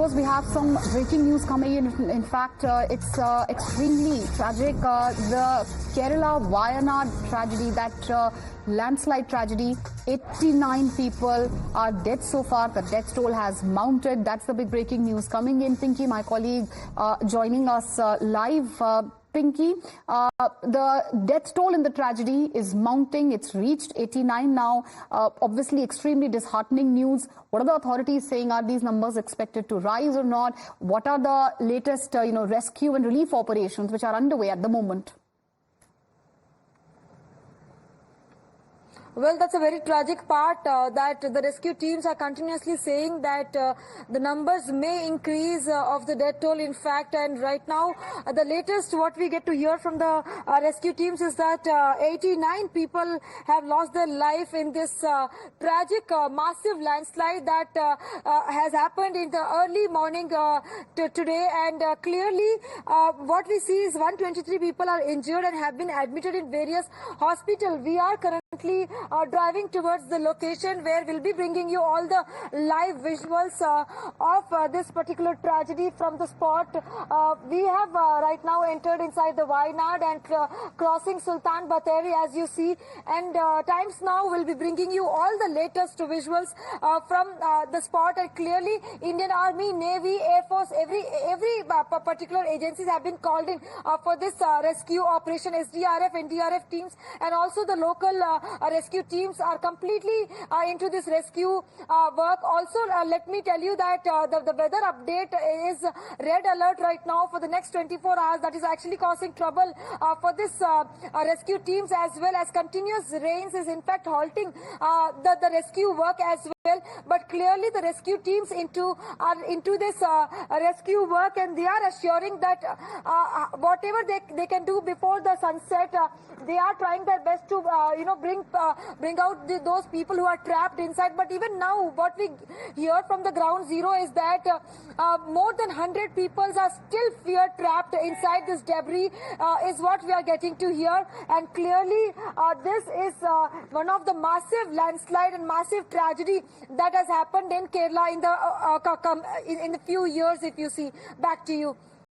course, we have some breaking news coming in. In fact, it's extremely tragic. The Kerala Wayanad tragedy, that landslide tragedy, 89 people are dead so far. The death toll has mounted. That's the big breaking news coming in. Pinky, my colleague, joining us live. Pinky, the death toll in the tragedy is mounting. It's reached 89 now. Obviously, extremely disheartening news. What are the authorities saying? Are these numbers expected to rise or not? What are the latest, rescue and relief operations which are underway at the moment? Well, that's a very tragic part that the rescue teams are continuously saying that the numbers may increase of the death toll, in fact, and right now the latest what we get to hear from the rescue teams is that 89 people have lost their life in this tragic massive landslide that has happened in the early morning today, and clearly what we see is 123 people are injured and have been admitted in various hospitals. We are currently driving towards the location where we'll be bringing you all the live visuals of this particular tragedy from the spot. We have right now entered inside the Wayanad and crossing Sultan Bathery, as you see, and Times Now will be bringing you all the latest visuals from the spot. And clearly Indian Army, Navy, Air Force, every particular agencies have been called in for this rescue operation. SDRF, NDRF teams and also the local rescue teams are completely into this rescue work. Also, let me tell you that the weather update is red alert right now for the next 24 hours. That is actually causing trouble for this rescue teams, as well as continuous rains is in fact halting the rescue work as well. But clearly the rescue teams are into this rescue work, and they are assuring that whatever they can do before the sunset, they are trying their best to bring out those people who are trapped inside. But even now what we hear from the ground zero is that more than 100 people are still trapped inside this debris, is what we are getting to hear. And clearly this is one of the massive landslide and massive tragedy that has happened in Kerala in the few years, if you see. Back to you.